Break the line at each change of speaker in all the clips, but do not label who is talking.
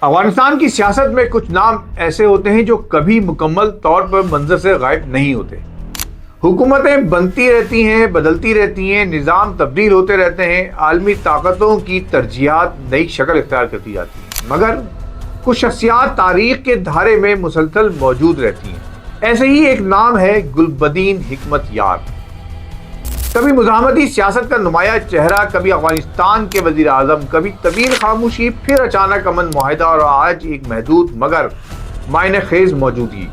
افغانستان کی سیاست میں کچھ نام ایسے ہوتے ہیں جو کبھی مکمل طور پر منظر سے غائب نہیں ہوتے۔ حکومتیں بنتی رہتی ہیں، بدلتی رہتی ہیں، نظام تبدیل ہوتے رہتے ہیں، عالمی طاقتوں کی ترجیحات نئی شکل اختیار کرتی جاتی ہیں، مگر کچھ شخصیات تاریخ کے دھارے میں مسلسل موجود رہتی ہیں۔ ایسے ہی ایک نام ہے گلبدین حکمت یار۔ کبھی مزاحمتی سیاست کا نمایاں چہرہ، کبھی افغانستان کے وزیر اعظم، کبھی طویل خاموشی، پھر اچانک امن معاہدہ، اور آج ایک محدود مگر معنی خیز موجودگی۔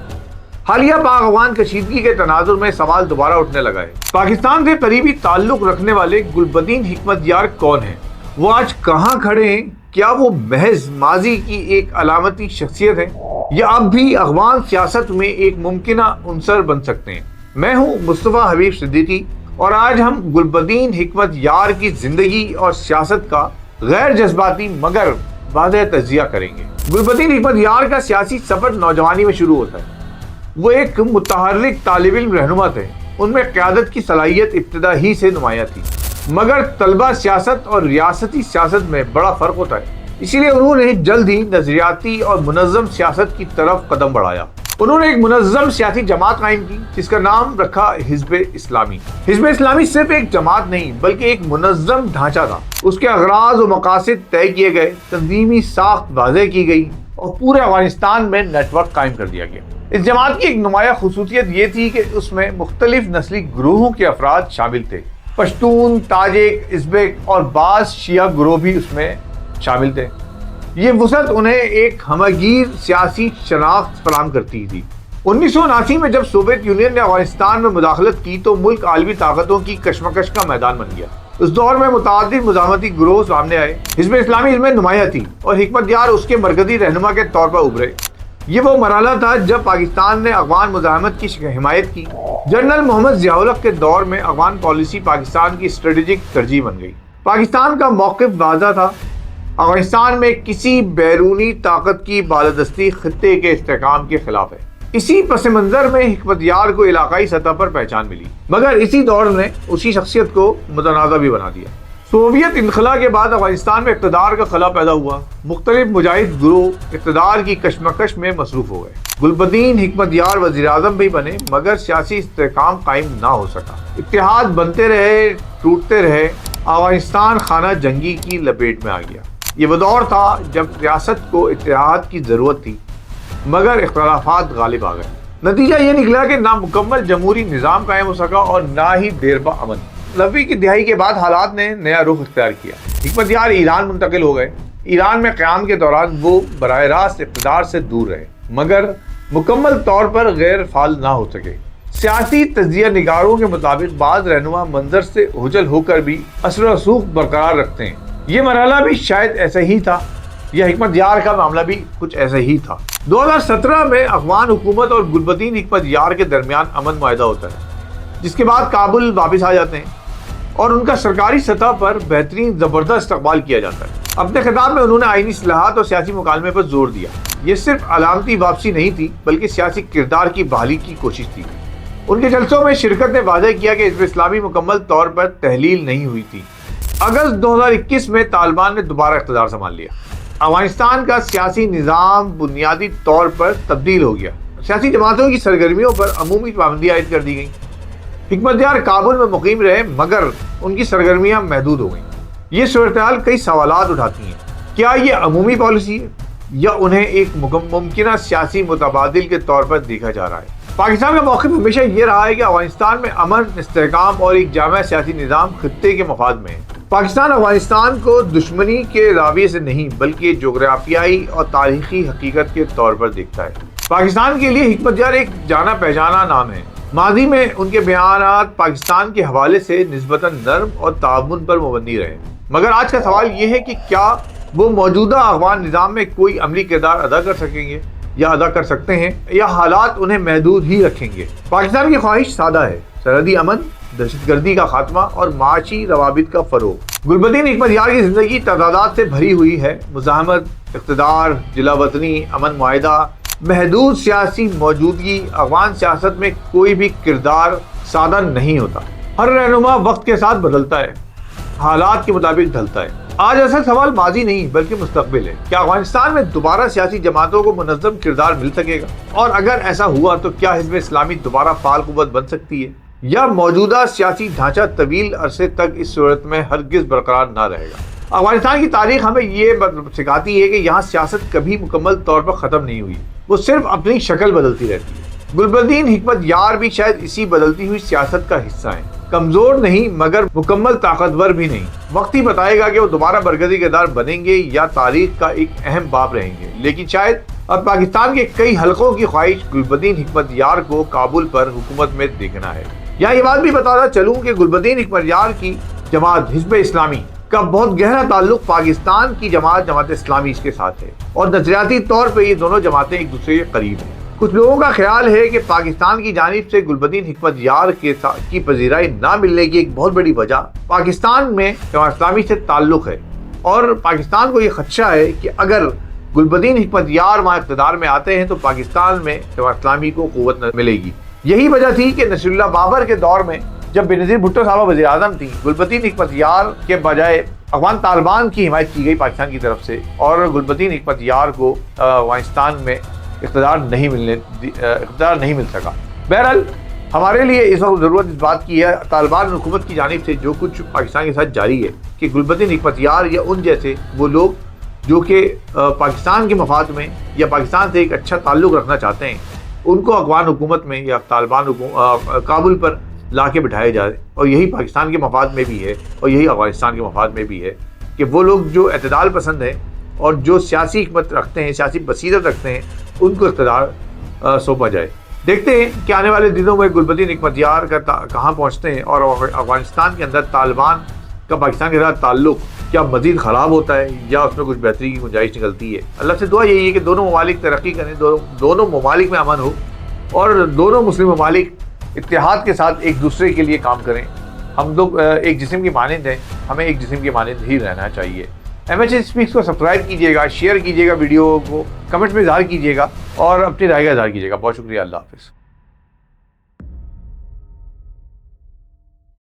حالیہ پاک افغان کشیدگی کے تناظر میں سوال دوبارہ اٹھنے لگا ہے، پاکستان سے قریبی تعلق رکھنے والے گلبدین حکمت یار کون ہیں؟ وہ آج کہاں کھڑے ہیں؟ کیا وہ محض ماضی کی ایک علامتی شخصیت ہے یا اب بھی افغان سیاست میں ایک ممکنہ عنصر بن سکتے ہیں؟ میں ہوں مصطفیٰ حبیب صدیقی، اور آج ہم گلبدین حکمت یار کی زندگی اور سیاست کا غیر جذباتی مگر واضح تجزیہ کریں گے۔ گلبدین حکمت یار کا سیاسی سفر نوجوانی میں شروع ہوتا ہے۔ وہ ایک متحرک طالب علم رہنما تھے، ان میں قیادت کی صلاحیت ابتدا ہی سے نمایاں تھی، مگر طلبہ سیاست اور ریاستی سیاست میں بڑا فرق ہوتا ہے، اسی لیے انہوں نے جلد ہی نظریاتی اور منظم سیاست کی طرف قدم بڑھایا۔ انہوں نے ایک منظم سیاسی جماعت قائم کی جس کا نام رکھا حزب اسلامی۔ حزب اسلامی صرف ایک جماعت نہیں بلکہ ایک منظم ڈھانچہ تھا۔ اس کے اغراض و مقاصد طے کیے گئے، تنظیمی ساخت واضح کی گئی اور پورے افغانستان میں نیٹ ورک قائم کر دیا گیا۔ اس جماعت کی ایک نمایاں خصوصیت یہ تھی کہ اس میں مختلف نسلی گروہوں کے افراد شامل تھے۔ پشتون، تاجک، ازبک اور بعض شیعہ گروہ بھی اس میں شامل تھے۔ یہ وسعت انہیں ایک ہمگیر سیاسی شناخت فراہم کرتی تھی۔ 1979 میں جب سوویت یونین نے افغانستان میں مداخلت کی تو ملک عالمی طاقتوں کی کشمکش کا میدان بن گیا۔ اس دور میں متعدد مزاحمتی گروہ سامنے آئے۔ حزب اسلامی اس میں نمایاں تھی اور حکمت یار اس کے مرکزی رہنما کے طور پر ابھرے۔ یہ وہ مرحلہ تھا جب پاکستان نے افغان مزاحمت کی حمایت کی۔ جنرل محمد ضیاء الحق کے دور میں افغان پالیسی پاکستان کی اسٹریٹجک ترجیح بن گئی۔ پاکستان کا موقف واضح تھا، افغانستان میں کسی بیرونی طاقت کی بالادستی خطے کے استحکام کے خلاف ہے۔ اسی پس منظر میں حکمت یار کو علاقائی سطح پر پہچان ملی، مگر اسی دور نے اسی شخصیت کو متنازع بھی بنا دیا۔ سوویت انخلا کے بعد افغانستان میں اقتدار کا خلا پیدا ہوا، مختلف مجاہد گروہ اقتدار کی کشمکش میں مصروف ہو گئے۔ گلبدین حکمت یار وزیر اعظم بھی بنے مگر سیاسی استحکام قائم نہ ہو سکا۔ اتحاد بنتے رہے، ٹوٹتے رہے، افغانستان خانہ جنگی کی لپیٹ میں آ گیا۔ یہ وہ دور تھا جب ریاست کو اتحاد کی ضرورت تھی مگر اختلافات غالب آ گئے۔ نتیجہ یہ نکلا کہ نہ مکمل جمہوری نظام قائم ہو سکا اور نہ ہی دیرپا امن۔ 90 کی دہائی کے بعد حالات نے نیا رخ اختیار کیا۔ حکمت یار ایران منتقل ہو گئے۔ ایران میں قیام کے دوران وہ براہ راست اقتدار سے دور رہے مگر مکمل طور پر غیر فعال نہ ہو سکے۔ سیاسی تجزیہ نگاروں کے مطابق بعض رہنما منظر سے اوجھل ہو کر بھی اثر و رسوخ برقرار رکھتے ہیں۔ یہ مرحلہ بھی شاید ایسا ہی تھا یا حکمت یار کا معاملہ بھی کچھ ایسا ہی تھا۔ 2017 میں افغان حکومت اور گلبدین حکمت یار کے درمیان امن معاہدہ ہوتا ہے، جس کے بعد کابل واپس آ جاتے ہیں اور ان کا سرکاری سطح پر بہترین زبردست استقبال کیا جاتا ہے۔ اپنے خطاب میں انہوں نے آئینی اصلاحات اور سیاسی مکالمے پر زور دیا۔ یہ صرف علامتی واپسی نہیں تھی بلکہ سیاسی کردار کی بحالی کی کوشش تھی۔ ان کے جلسوں میں شرکت نے واضح کیا کہ حزب اسلامی مکمل طور پر تحلیل نہیں ہوئی تھی۔ اگست 2021 میں طالبان نے دوبارہ اقتدار سنبھال لیا۔ افغانستان کا سیاسی نظام بنیادی طور پر تبدیل ہو گیا۔ سیاسی جماعتوں کی سرگرمیوں پر عمومی پابندی عائد کر دی گئی۔ حکمت یار کابل میں مقیم رہے مگر ان کی سرگرمیاں محدود ہو گئیں۔ یہ صورتحال کئی سوالات اٹھاتی ہیں۔ کیا یہ عمومی پالیسی ہے یا انہیں ایک ممکنہ سیاسی متبادل کے طور پر دیکھا جا رہا ہے؟ پاکستان کا موقف ہمیشہ یہ رہا ہے کہ افغانستان میں امن، استحکام اور ایک جامع سیاسی نظام خطے کے مفاد میں ہے۔ پاکستان افغانستان کو دشمنی کے راویے سے نہیں بلکہ جغرافیائی اور تاریخی حقیقت کے طور پر دیکھتا ہے۔ پاکستان کے لیے حکمت یار ایک جانا پہچانا نام ہے۔ ماضی میں ان کے بیانات پاکستان کے حوالے سے نسبتاً نرم اور تعاون پر مبنی رہے، مگر آج کا سوال یہ ہے کہ کیا وہ موجودہ افغان نظام میں کوئی عملی کردار ادا کر سکیں گے یا ادا کر سکتے ہیں، یا حالات انہیں محدود ہی رکھیں گے؟ پاکستان کی خواہش سادہ ہے: سرحدی امن، دہشت گردی کا خاتمہ اور معاشی روابط کا فروغ۔ گلبدین حکمت یار کی زندگی تضادات سے بھری ہوئی ہے۔ مزاحمت، اقتدار، جلا وطنی، امن معاہدہ، محدود سیاسی موجودگی۔ افغان سیاست میں کوئی بھی کردار سادہ نہیں ہوتا۔ ہر رہنما وقت کے ساتھ بدلتا ہے، حالات کے مطابق ڈھلتا ہے آج اصل سوال ماضی نہیں بلکہ مستقبل ہے. کیا افغانستان میں دوبارہ سیاسی جماعتوں کو منظم کردار مل سکے گا؟ اور اگر ایسا ہوا تو کیا حزب اسلامی دوبارہ فعال قوت بن سکتی ہے، یا موجودہ سیاسی ڈھانچہ طویل عرصے تک اس صورت میں ہرگز برقرار نہ رہے گا؟ افغانستان کی تاریخ ہمیں یہ سکھاتی ہے کہ یہاں سیاست کبھی مکمل طور پر ختم نہیں ہوئی، وہ صرف اپنی شکل بدلتی رہتی ہے. گلبدین حکمت یار بھی شاید اسی بدلتی ہوئی سیاست کا حصہ ہیں. کمزور نہیں مگر مکمل طاقتور بھی نہیں. وقت ہی بتائے گا کہ وہ دوبارہ برگزیدگی کردار بنیں گے یا تاریخ کا ایک اہم باب رہیں گے. لیکن شاید اب پاکستان کے کئی حلقوں کی خواہش گلبدین حکمت یار کو کابل پر حکومت میں دیکھنا ہے. یہاں یہ بات بھی بتانا چلوں کہ گلبدین حکمت یار کی جماعت حزب اسلامی کا بہت گہرا تعلق پاکستان کی جماعت اسلامی کے ساتھ ہے، اور نظریاتی طور پہ یہ دونوں جماعتیں ایک دوسرے کے قریب ہیں. کچھ لوگوں کا خیال ہے کہ پاکستان کی جانب سے گلبدین حکمت یار کی پذیرائی نہ ملنے کی ایک بہت بڑی وجہ پاکستان میں جماعت اسلامی سے تعلق ہے، اور پاکستان کو یہ خدشہ ہے کہ اگر گلبدین حکمت یار وہاں اقتدار میں آتے ہیں تو پاکستان میں جماعت اسلامی کو قوت نہ ملے گی. یہی وجہ تھی کہ نصیر اللہ بابر کے دور میں جب بینظیر بھٹو صاحبہ وزیر اعظم تھی، گلبدین حکمت یار کے بجائے افغان طالبان کی حمایت کی گئی پاکستان کی طرف سے، اور گلبدین حکمت یار کو افغانستان میں اقتدار نہیں مل سکا. بہرحال ہمارے لیے اس وقت ضرورت اس بات کی ہے طالبان حکومت کی جانب سے جو کچھ پاکستان کے ساتھ جاری ہے کہ گلبدین حکمت یار یا ان جیسے وہ لوگ جو کہ پاکستان کے مفاد میں یا پاکستان سے ایک اچھا تعلق رکھنا چاہتے ہیں، ان کو افغان حکومت میں یا طالبان کابل پر لا کے بٹھایا جائے. اور یہی پاکستان کے مفاد میں بھی ہے اور یہی افغانستان کے مفاد میں بھی ہے کہ وہ لوگ جو اعتدال پسند ہیں اور جو سیاسی حکمت رکھتے ہیں، سیاسی بصیرت رکھتے ہیں، ان کو اقتدار سونپا جائے. دیکھتے ہیں کہ آنے والے دنوں میں گلبدین حکمت یار کا کہاں پہنچتے ہیں، اور افغانستان کے اندر طالبان کا پاکستان کے ساتھ تعلق کیا مزید خراب ہوتا ہے یا اس میں کچھ بہتری کی گنجائش نکلتی ہے. اللہ سے دعا یہی ہے کہ دونوں ممالک ترقی کریں، دونوں ممالک میں امن ہو، اور دونوں مسلم ممالک اتحاد کے ساتھ ایک دوسرے کے لیے کام کریں. ہم لوگ ایک جسم کی مانند ہیں، ہمیں ایک جسم کی مانند ہی رہنا چاہیے. MH اسپیکس کو سبسکرائب کیجیے گا، شیئر کیجیے گا، ویڈیو کو کمنٹ میں اظہار کیجیے گا، اور اپنی رائے کا اظہار کیجیے گا. بہت شکریہ. اللہ حافظ.